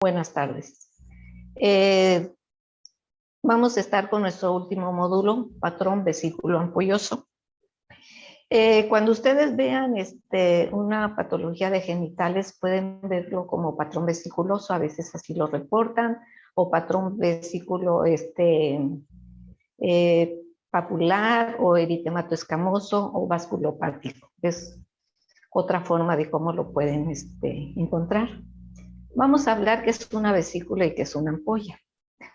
Buenas tardes. Eh, Vamos a estar con nuestro último módulo, patrón vesículo ampolloso. Cuando ustedes vean una patología de genitales, pueden verlo como patrón vesiculoso, a veces así lo reportan, o patrón vesículo papular, o eritemato escamoso, o vasculopático. Es otra forma de cómo lo pueden encontrar. Vamos a hablar qué es una vesícula y qué es una ampolla.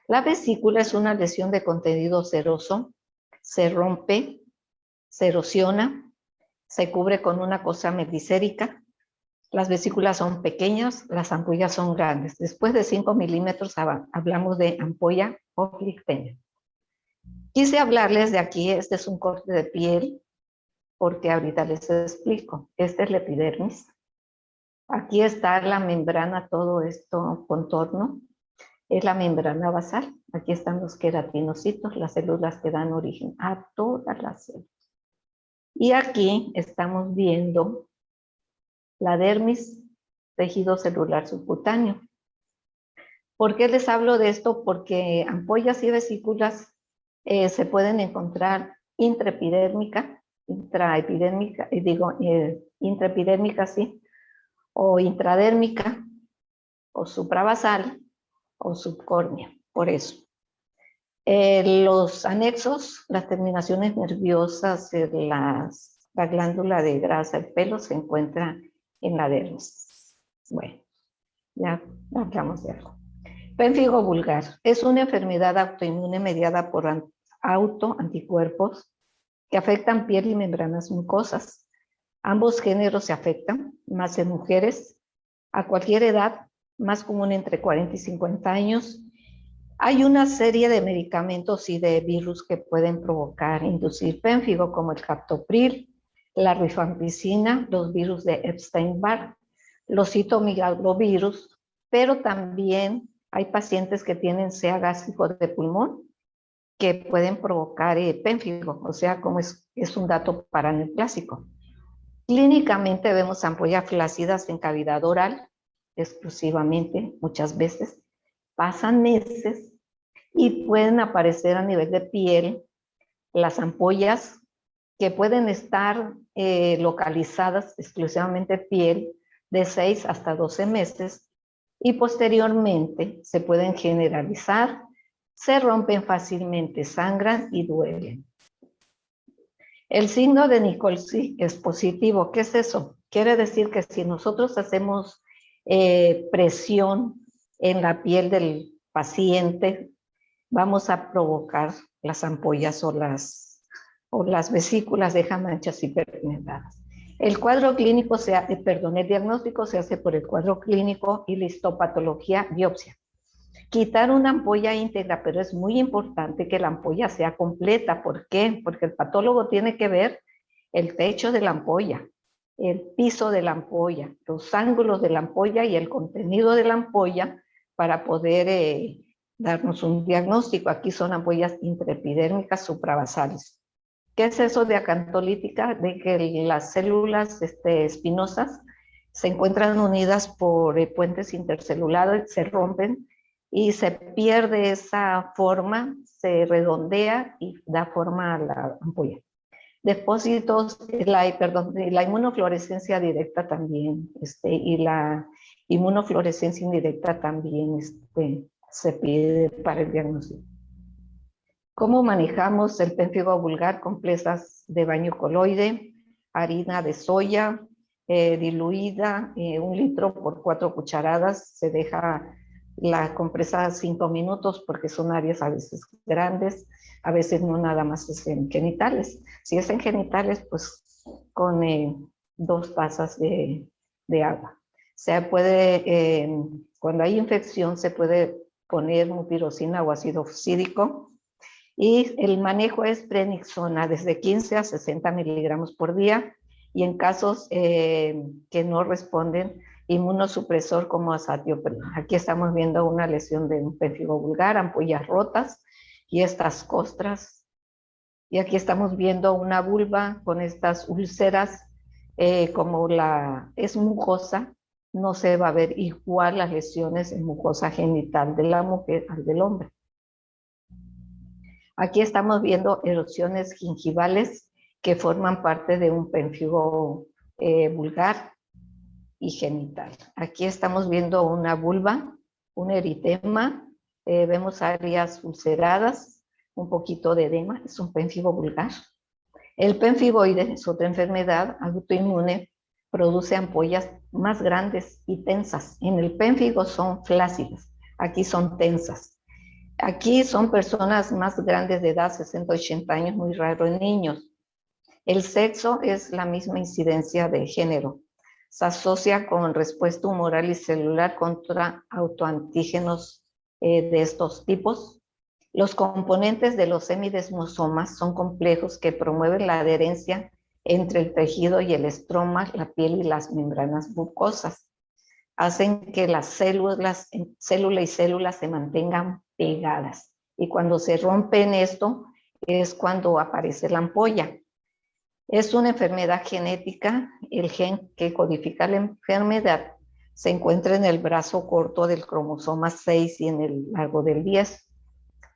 La vesícula es una lesión de contenido seroso, se rompe, se erosiona, se cubre con una cosa metasérica. Las vesículas son pequeñas, las ampollas son grandes. Después de 5 milímetros hablamos de ampolla o flictemia. Quise hablarles de aquí, este es un corte de piel, porque ahorita les explico. Este es la epidermis. Aquí está la membrana, todo esto contorno. Es la membrana basal. Aquí están los queratinocitos, las células que dan origen a todas las células. Y aquí estamos viendo la dermis, tejido celular subcutáneo. ¿Por qué les hablo de esto? Porque ampollas y vesículas se pueden encontrar intraepidérmica, intraepidérmica, sí, o intradérmica, o supravasal, o subcórnea, por eso. Los anexos, las terminaciones nerviosas, la glándula de grasa, el pelo, se encuentra en la dermis. Bueno, ya hablamos de algo. Pénfigo vulgar es una enfermedad autoinmune mediada por autoanticuerpos que afectan piel y membranas mucosas. Ambos géneros se afectan, más en mujeres, a cualquier edad, más común entre 40 y 50 años. Hay una serie de medicamentos y de virus que pueden inducir pénfigo, como el captopril, la rifampicina, los virus de Epstein-Barr, los citomegalovirus, pero también hay pacientes que tienen SEA gástrico de pulmón que pueden provocar pénfigo, o sea, como es un dato paraneoplásico. Clínicamente vemos ampollas flácidas en cavidad oral, exclusivamente, muchas veces. Pasan meses y pueden aparecer a nivel de piel las ampollas que pueden estar localizadas exclusivamente en piel de 6 hasta 12 meses y posteriormente se pueden generalizar, se rompen fácilmente, sangran y duelen. El signo de Nicoletti es positivo. ¿Qué es eso? Quiere decir que si nosotros hacemos presión en la piel del paciente, vamos a provocar las ampollas o las vesículas dejan manchas hiperpigmentadas. El cuadro clínico el diagnóstico se hace por el cuadro clínico y la histopatología, biopsia. Quitar una ampolla íntegra, pero es muy importante que la ampolla sea completa. ¿Por qué? Porque el patólogo tiene que ver el techo de la ampolla, el piso de la ampolla, los ángulos de la ampolla y el contenido de la ampolla para poder darnos un diagnóstico. Aquí son ampollas intraepidérmicas supravasales. ¿Qué es eso de acantolítica? De que las células espinosas se encuentran unidas por puentes intercelulares, se rompen y se pierde esa forma, se redondea y da forma a la ampolla. Depósitos, la inmunofluorescencia directa también, y la inmunofluorescencia indirecta también se pide para el diagnóstico. ¿Cómo manejamos el pénfigo vulgar? Con presas de baño coloide, harina de soya diluida, 1 litro por 4 cucharadas, se deja la compresa 5 minutos porque son áreas a veces grandes, a veces no nada más es en genitales. Si es en genitales, pues con 2 tazas de agua. Se puede, cuando hay infección, se puede poner mupirocina o ácido fusídico. Y el manejo es prednisona desde 15 a 60 miligramos por día y en casos que no responden, inmunosupresor como azatioprina. Aquí estamos viendo una lesión de un pénfigo vulgar, ampollas rotas y estas costras. Y aquí estamos viendo una vulva con estas úlceras, es mucosa, no se va a ver igual las lesiones en mucosa genital de la mujer al del hombre. Aquí estamos viendo erupciones gingivales que forman parte de un pemphigo vulgar y genital. Aquí estamos viendo una vulva, un eritema, vemos áreas ulceradas, un poquito de edema, es un pemphigo vulgar. El pemphigoide es otra enfermedad autoinmune, produce ampollas más grandes y tensas. En el pénfigo son flácidas, aquí son tensas. Aquí son personas más grandes de edad, 60, 80 años, muy raro en niños. El sexo es la misma incidencia de género. Se asocia con respuesta humoral y celular contra autoantígenos de estos tipos. Los componentes de los semidesmosomas son complejos que promueven la adherencia entre el tejido y el estroma, la piel y las membranas mucosas. Hacen que las células, célula y célula se mantengan pegadas. Y cuando se rompen esto, es cuando aparece la ampolla. Es una enfermedad genética. El gen que codifica la enfermedad se encuentra en el brazo corto del cromosoma 6 y en el largo del 10.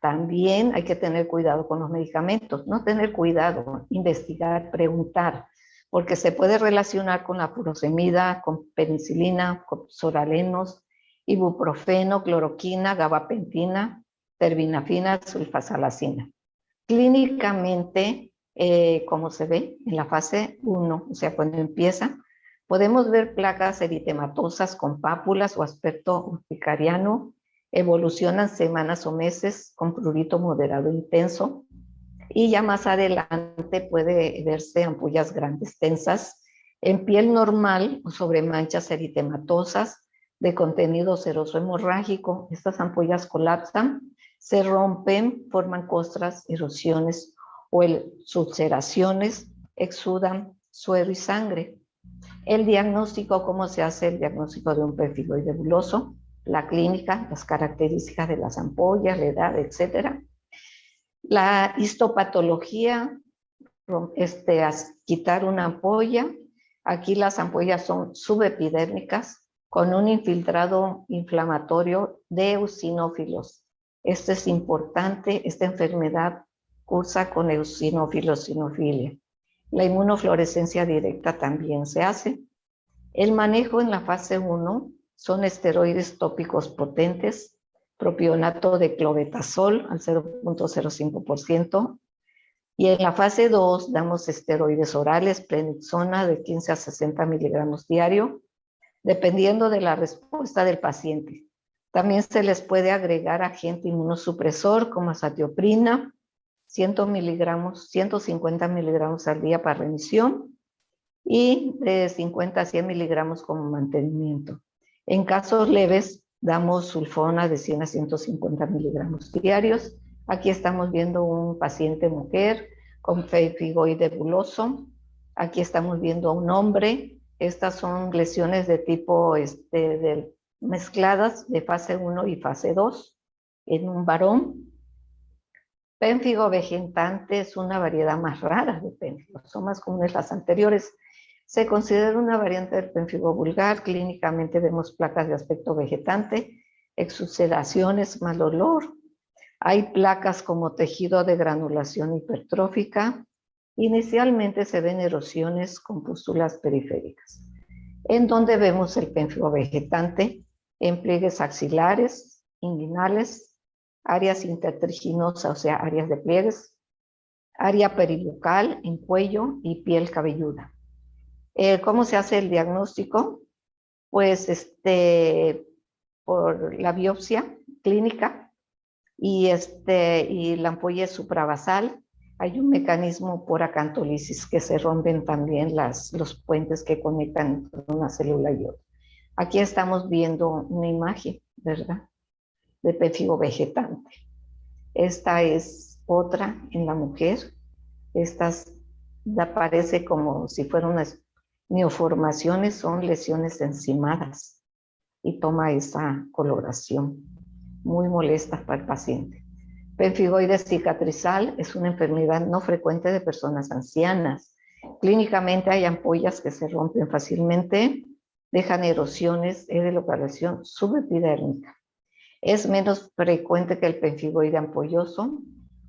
También hay que tener cuidado con los medicamentos. No tener cuidado, investigar, preguntar, porque se puede relacionar con la furosemida, con penicilina, con soralenos, ibuprofeno, cloroquina, gabapentina, terbinafina, sulfasalacina. Clínicamente, como se ve en la fase 1, o sea, cuando empieza, podemos ver placas eritematosas con pápulas o aspecto urticariano, evolucionan semanas o meses con prurito moderado intenso, y ya más adelante puede verse ampollas grandes tensas en piel normal o sobre manchas eritematosas de contenido seroso hemorrágico. Estas ampollas colapsan, se rompen, forman costras, erosiones o ulceraciones, exudan suero y sangre. El diagnóstico, ¿cómo se hace el diagnóstico de un pemphigoide buloso? La clínica, las características de las ampollas, la edad, etcétera. La histopatología, quitar una ampolla. Aquí las ampollas son subepidérmicas con un infiltrado inflamatorio de eosinófilos. Esto es importante, esta enfermedad cursa con eosinófilos, sinofilia. La inmunofluorescencia directa también se hace. El manejo en la fase 1 son esteroides tópicos potentes, propionato de clobetasol al 0.05%, y en la fase 2 damos esteroides orales, prednisona de 15 a 60 miligramos diario, dependiendo de la respuesta del paciente. También se les puede agregar agente inmunosupresor como azatioprina, 100 miligramos, 150 miligramos al día para remisión, y de 50 a 100 miligramos como mantenimiento. En casos leves, damos sulfona de 100 a 150 miligramos diarios. Aquí estamos viendo un paciente mujer con pemphigoide buloso. Aquí estamos viendo a un hombre. Estas son lesiones de tipo mezcladas de fase 1 y fase 2 en un varón. Pénfigo vegetante es una variedad más rara de pénfigo, son más comunes las anteriores. Se considera una variante del pénfigo vulgar. Clínicamente vemos placas de aspecto vegetante, exudaciones, mal olor. Hay placas como tejido de granulación hipertrófica. Inicialmente se ven erosiones con pústulas periféricas. En donde vemos el pénfigo vegetante en pliegues axilares, inguinales, áreas intertriginosas, o sea, áreas de pliegues, área peribucal en cuello y piel cabelluda. ¿Cómo se hace el diagnóstico? Pues por la biopsia clínica y la ampolla es supravasal. Hay un mecanismo por acantolisis que se rompen también los puentes que conectan una célula y otra. Aquí estamos viendo una imagen, ¿verdad? De pénfigo vegetante. Esta es otra en la mujer. Estas aparece como si fueran unas neoformaciones, son lesiones encimadas y toma esa coloración muy molesta para el paciente. Pemphigoide cicatrizal es una enfermedad no frecuente de personas ancianas. Clínicamente hay ampollas que se rompen fácilmente dejan erosiones de localización subepidérmica. Es menos frecuente que el pemphigoide ampolloso.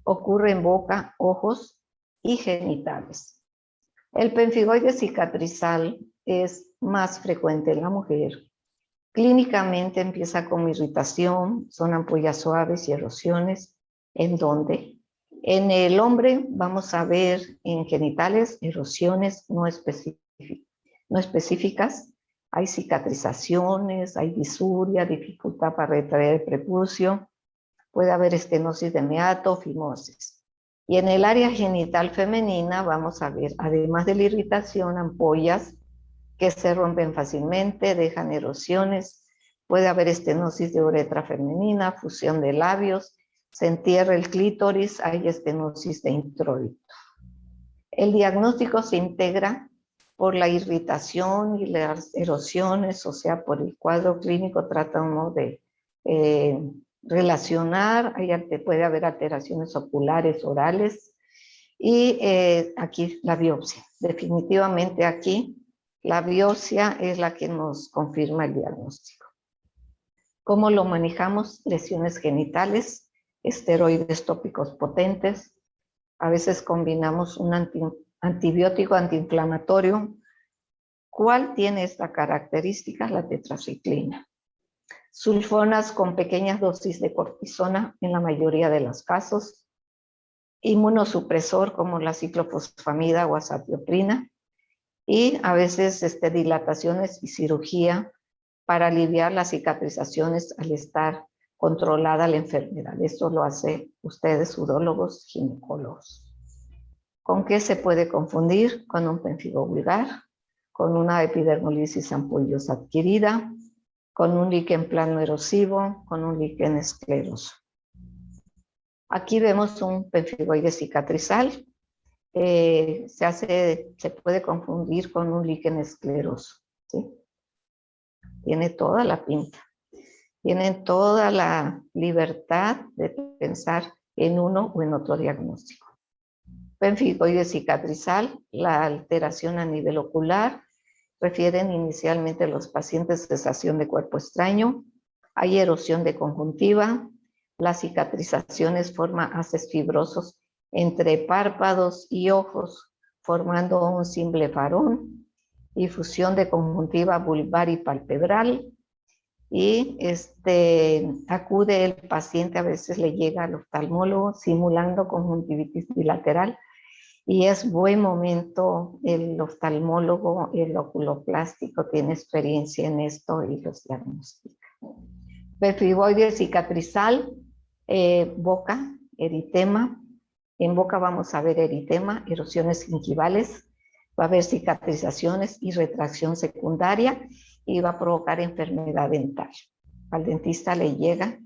Ocurre en boca, ojos y genitales. El pemphigoide cicatrizal es más frecuente en la mujer. Clínicamente empieza como irritación, son ampollas suaves y erosiones. ¿En dónde? En el hombre vamos a ver en genitales erosiones no específicas. Hay cicatrizaciones, hay disuria, dificultad para retraer el prepucio. Puede haber estenosis de meato, fimosis. Y en el área genital femenina vamos a ver, además de la irritación, ampollas que se rompen fácilmente, dejan erosiones. Puede haber estenosis de uretra femenina, fusión de labios, se entierra el clítoris, hay estenosis de introito. El diagnóstico se integra por la irritación y las erosiones, o sea, por el cuadro clínico tratamos de relacionar, puede haber alteraciones oculares, orales, y aquí la biopsia. Definitivamente aquí la biopsia es la que nos confirma el diagnóstico. ¿Cómo lo manejamos? Lesiones genitales, esteroides tópicos potentes, a veces combinamos un antibiótico antiinflamatorio. ¿Cuál tiene esta característica? La tetraciclina. Sulfonas con pequeñas dosis de cortisona en la mayoría de los casos. Inmunosupresor como la ciclofosfamida o azatioprina. Y a veces dilataciones y cirugía para aliviar las cicatrizaciones al estar controlada la enfermedad. Esto lo hacen ustedes, urólogos, ginecólogos. ¿Con qué se puede confundir? Con un pemphigo vulgar, con una epidermolisis ampullosa adquirida, con un líquen plano erosivo, con un líquen escleroso. Aquí vemos un pemphigoide cicatrizal. Se puede confundir con un líquen escleroso, ¿sí? Tiene toda la pinta. Tienen toda la libertad de pensar en uno o en otro diagnóstico. Pemphigoide cicatrizal, la alteración a nivel ocular, refieren inicialmente a los pacientes sensación de cuerpo extraño, hay erosión de conjuntiva, las cicatrizaciones forman haces fibrosos entre párpados y ojos, formando un simple farón, difusión de conjuntiva vulvar y palpebral, y acude el paciente, a veces le llega al oftalmólogo simulando conjuntivitis bilateral, y es buen momento el oftalmólogo, el oculoplástico tiene experiencia en esto y los diagnostica. Pemphigoide cicatrizal, boca, eritema. En boca vamos a ver eritema, erosiones gingivales, va a haber cicatrizaciones y retracción secundaria y va a provocar enfermedad dental. Al dentista le llega,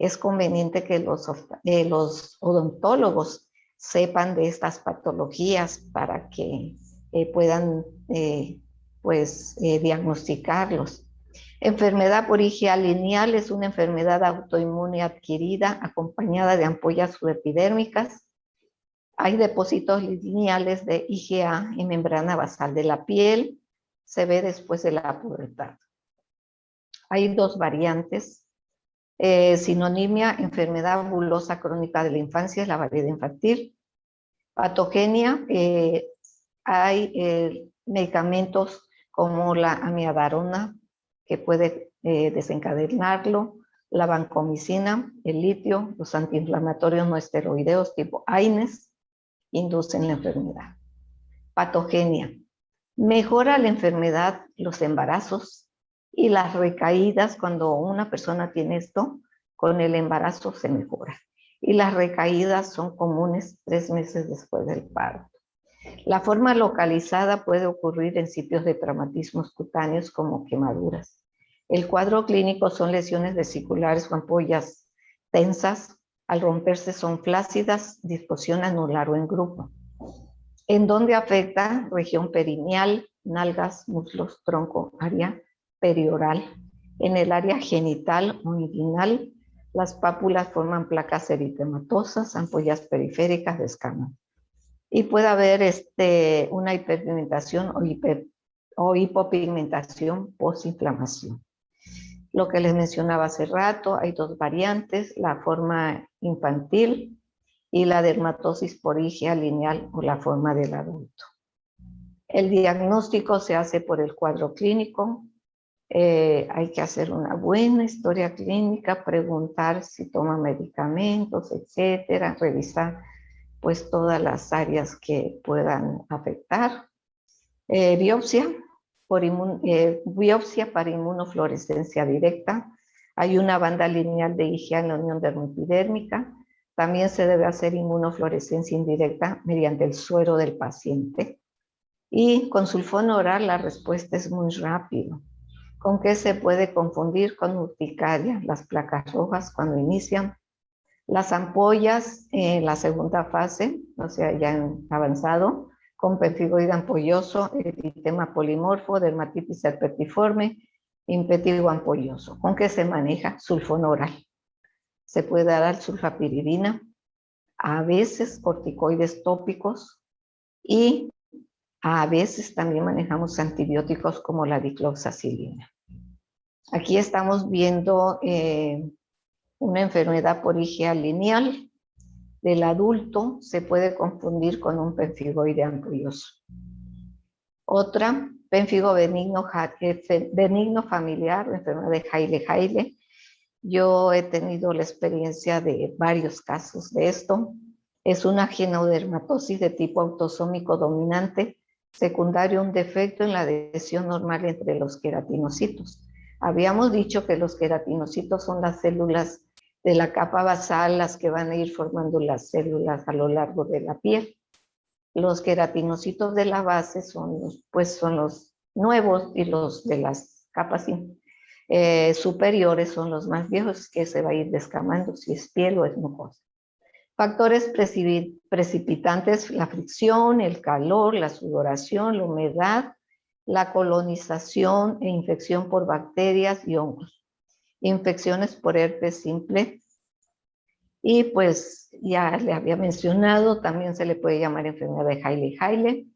es conveniente que los odontólogos sepan de estas patologías para que puedan diagnosticarlos. Enfermedad por IgA lineal es una enfermedad autoinmune adquirida acompañada de ampollas subepidérmicas. Hay depósitos lineales de IgA en membrana basal de la piel, se ve después de la pubertad. Hay dos variantes. Sinonimia, enfermedad bulosa crónica de la infancia, es la variedad infantil. Patogenia, hay medicamentos como la amidabrona que puede desencadenarlo, la vancomicina, el litio, los antiinflamatorios no esteroideos tipo AINES inducen la enfermedad. Patogenia, mejora la enfermedad, los embarazos y las recaídas. Cuando una persona tiene esto, con el embarazo se mejora. Y las recaídas son comunes 3 meses después del parto. La forma localizada puede ocurrir en sitios de traumatismos cutáneos como quemaduras. El cuadro clínico son lesiones vesiculares o ampollas tensas. Al romperse son flácidas, disposición anular o en grupo. ¿En dónde afecta? Región perineal, nalgas, muslos, tronco, área perioral. En el área genital o inguinal, las pápulas forman placas eritematosas, ampollas periféricas de escama. Y puede haber una hiperpigmentación o hipopigmentación postinflamación. Lo que les mencionaba hace rato, hay dos variantes, la forma infantil y la dermatosis por IgA lineal o la forma del adulto. El diagnóstico se hace por el cuadro clínico. Hay que hacer una buena historia clínica, preguntar si toma medicamentos, etcétera, revisar pues todas las áreas que puedan afectar. Biopsia para inmunofluorescencia directa. Hay una banda lineal de IgA en la unión dermoepidérmica. También se debe hacer inmunofluorescencia indirecta mediante el suero del paciente. Y con sulfón oral la respuesta es muy rápida. ¿Con qué se puede confundir? Con urticaria, las placas rojas cuando inician. Las ampollas en la segunda fase, o sea, ya han avanzado, con pemphigoide ampolloso, eritema polimorfo, dermatitis herpetiforme, impétigo ampolloso. ¿Con qué se maneja? Sulfón oral. Se puede dar sulfapiridina, a veces corticoides tópicos y a veces también manejamos antibióticos como la dicloxacilina. Aquí estamos viendo una enfermedad por IgA lineal del adulto, se puede confundir con un pemphigoide ampolloso. Otra, pemfigo benigno familiar, enfermedad de Haile-Haile. Yo he tenido la experiencia de varios casos de esto. Es una genodermatosis de tipo autosómico dominante, secundario a un defecto en la adhesión normal entre los queratinocitos. Habíamos dicho que los queratinocitos son las células de la capa basal, las que van a ir formando las células a lo largo de la piel. Los queratinocitos de la base son los nuevos, y los de las capas superiores son los más viejos, que se va a ir descamando si es piel o es mucosa. Factores precipitantes: la fricción, el calor, la sudoración, la humedad, la colonización e infección por bacterias y hongos. Infecciones por herpes simple. Y pues ya le había mencionado, también se le puede llamar enfermedad de Haile-Haile.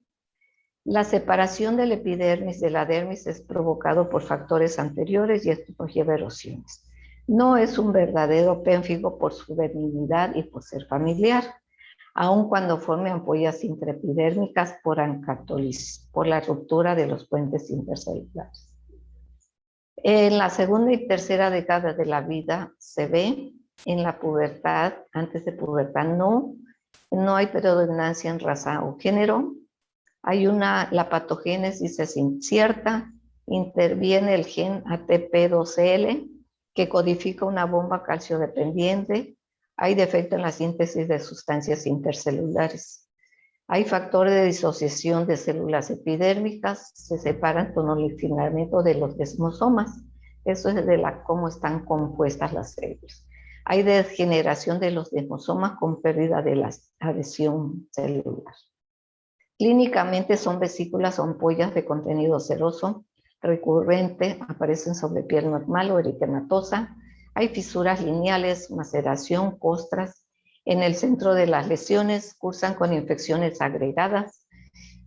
La separación del epidermis de la dermis es provocado por factores anteriores y esto nos lleva a erosiones. No es un verdadero pénfigo por su benignidad y por ser familiar, aun cuando forme ampollas intraepidérmicas por ancartólisis, por la ruptura de los puentes intercelulares. En la segunda y tercera década de la vida se ve, en la pubertad, antes de pubertad no hay predominancia en raza o género. La patogénesis es incierta, interviene el gen ATP2L que codifica una bomba calciodependiente, hay defecto en la síntesis de sustancias intercelulares. Hay factores de disociación de células epidérmicas, se separan con el filamento de los desmosomas. Eso es de cómo están compuestas las células. Hay degeneración de los desmosomas con pérdida de la adhesión celular. Clínicamente son vesículas o ampollas de contenido ceroso recurrente, aparecen sobre piel normal o eritematosa. Hay fisuras lineales, maceración, costras. En el centro de las lesiones cursan con infecciones agregadas,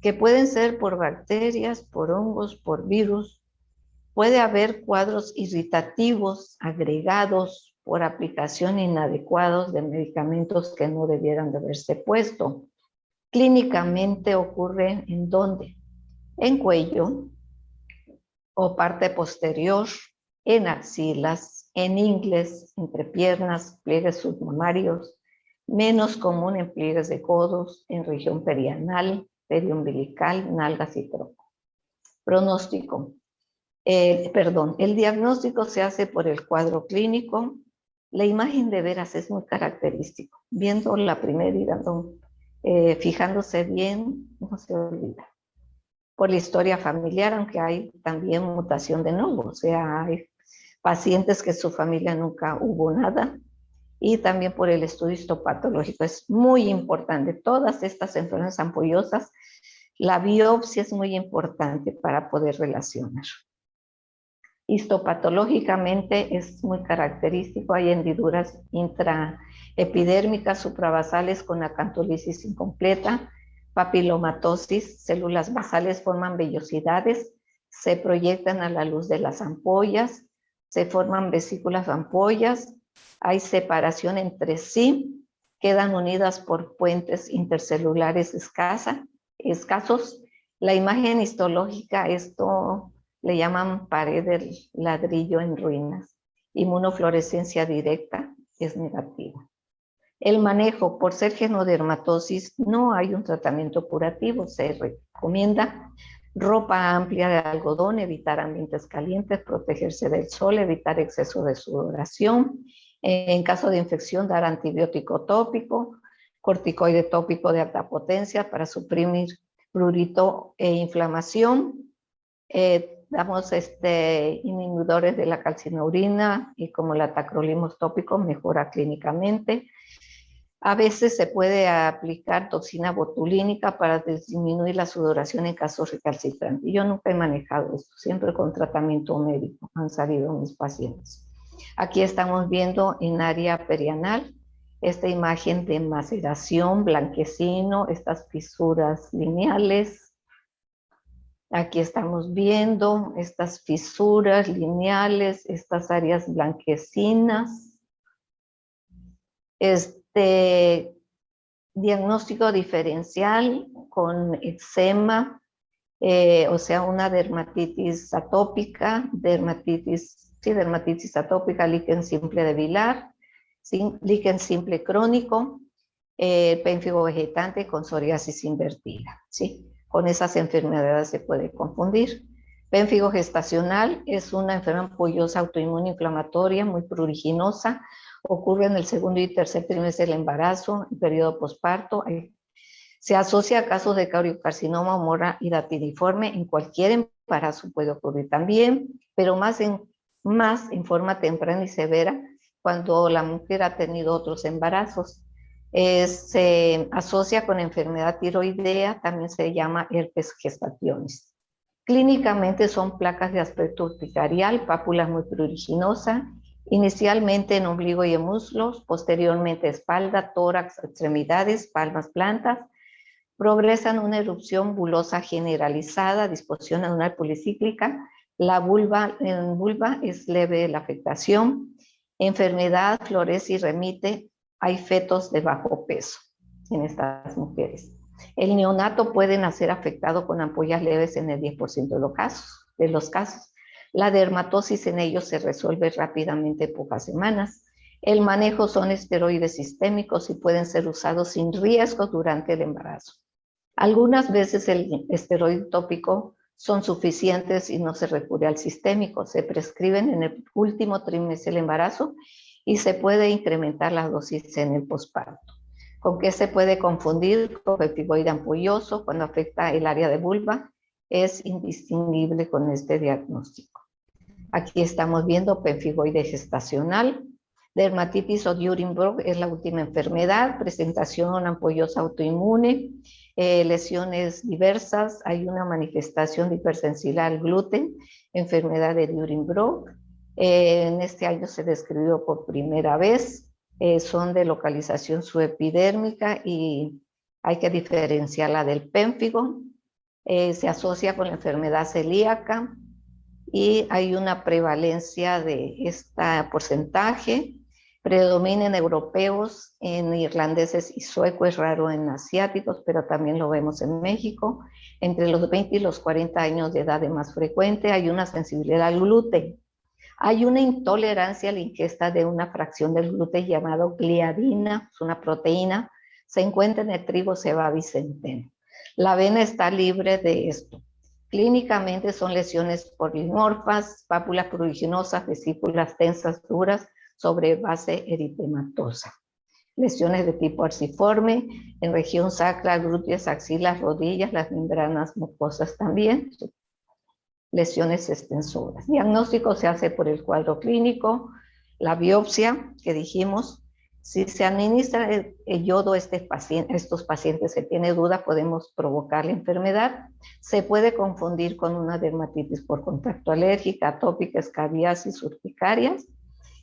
que pueden ser por bacterias, por hongos, por virus. Puede haber cuadros irritativos agregados por aplicación inadecuados de medicamentos que no debieran de haberse puesto. Clínicamente ocurre ¿en dónde? En cuello o parte posterior, en axilas, en ingles, entre piernas, pliegues submamarios, menos común en pliegues de codos, en región perianal, periumbilical, nalgas y tronco. Pronóstico. El diagnóstico se hace por el cuadro clínico. La imagen de veras es muy característico. Viendo la primera y fijándose bien, no se olvida. Por la historia familiar, aunque hay también mutación de nuevo, o sea, hay pacientes que su familia nunca hubo nada, y también por el estudio histopatológico. Es muy importante. Todas estas enfermedades ampollosas, la biopsia es muy importante para poder relacionar. Histopatológicamente es muy característico, hay hendiduras intraepidérmicas supravasales con acantolisis incompleta, papilomatosis, células basales forman vellosidades, se proyectan a la luz de las ampollas, se forman vesículas ampollas, hay separación entre sí, quedan unidas por puentes intercelulares escasos. La imagen histológica, esto le llaman pared del ladrillo en ruinas. Inmunofluorescencia directa es negativa. El manejo, por ser genodermatosis, no hay un tratamiento curativo. Se recomienda ropa amplia de algodón, evitar ambientes calientes, protegerse del sol, evitar exceso de sudoración. En caso de infección, dar antibiótico tópico, corticoide tópico de alta potencia para suprimir prurito e inflamación. Damos inhibidores de la calcineurina y como la tacrolimus tópico mejora clínicamente. A veces se puede aplicar toxina botulínica para disminuir la sudoración en casos recalcitrantes. Yo nunca he manejado esto, siempre con tratamiento médico han salido mis pacientes. Aquí estamos viendo en área perianal esta imagen de maceración, blanquecino, estas fisuras lineales. Aquí estamos viendo estas fisuras lineales, estas áreas blanquecinas. Diagnóstico diferencial con eczema, o sea, una dermatitis atópica, dermatitis atópica, líquen simple de Vilar, líquen simple crónico, pénfigo vegetante con psoriasis invertida, ¿sí? Con esas enfermedades se puede confundir. Pénfigo gestacional es una enfermedad ampollosa autoinmune inflamatoria muy pruriginosa, ocurre en el segundo y tercer trimestre del embarazo, en periodo posparto. Se asocia a casos de cariocarcinoma, humora hidatiniforme. En cualquier embarazo puede ocurrir también, pero más en forma temprana y severa cuando la mujer ha tenido otros embarazos. Se asocia con enfermedad tiroidea, también se llama herpes gestationis. Clínicamente son placas de aspecto urticarial, pápulas muy pruriginosas, inicialmente en ombligo y en muslos, posteriormente espalda, tórax, extremidades, palmas, plantas. Progresan una erupción bulosa generalizada, disposición anual policíclica. En vulva es leve la afectación. Enfermedad florece y remite. Hay fetos de bajo peso en estas mujeres. El neonato puede nacer afectado con ampollas leves en el 10% de los casos. La dermatosis en ellos se resuelve rápidamente en pocas semanas. El manejo son esteroides sistémicos y pueden ser usados sin riesgo durante el embarazo. Algunas veces el esteroide tópico son suficientes y no se recurre al sistémico. Se prescriben en el último trimestre del embarazo y se puede incrementar la dosis en el posparto. ¿Con qué se puede confundir? Con pemphigoide ampolloso cuando afecta el área de vulva. Es indistinguible con este diagnóstico. Aquí estamos viendo pemphigoide gestacional. Dermatitis o Durenburg es la última enfermedad. Presentación ampollosa autoinmune. Lesiones diversas. Hay una manifestación de hipersensibilidad al gluten. Enfermedad de Durenburg. En este año se describió por primera vez. Son de localización subepidérmica y hay que diferenciarla del pénfigo. Se asocia con la enfermedad celíaca y hay una prevalencia de este porcentaje. Predomina en europeos, en irlandeses y suecos, es raro en asiáticos, pero también lo vemos en México. Entre los 20 y los 40 años de edad es más frecuente. Hay una sensibilidad al gluten. Hay una intolerancia a la ingesta de una fracción del gluten llamado gliadina, es una proteína, se encuentra en el trigo, cebada y centeno. La avena está libre de esto. Clínicamente son lesiones polimorfas, pápulas pruriginosas, vesículas tensas duras sobre base eritematosa. Lesiones de tipo arciforme en región sacra, glúteos, axilas, rodillas, las membranas mucosas también. Lesiones extensoras. Diagnóstico se hace por el cuadro clínico, la biopsia que dijimos. Si se administra el yodo a estos pacientes, se tiene duda, podemos provocar la enfermedad. Se puede confundir con una dermatitis por contacto alérgica, atópica, escabiasis, urticarias,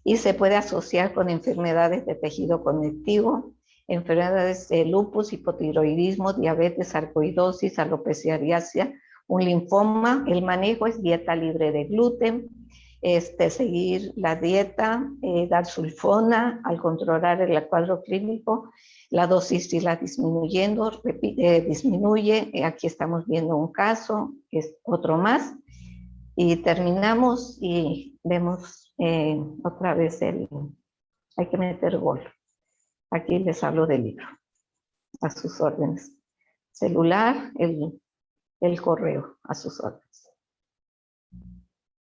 y se puede asociar con enfermedades de tejido conectivo, enfermedades de lupus, hipotiroidismo, diabetes, sarcoidosis, alopecia areácea un linfoma. El manejo es dieta libre de gluten, seguir la dieta, dar sulfona al controlar el cuadro clínico, la dosis irá disminuyendo, disminuye. Aquí estamos viendo un caso, es otro más, y terminamos y vemos otra vez hay que meter gol. Aquí les hablo del libro, a sus órdenes. Celular, el correo, a sus órdenes.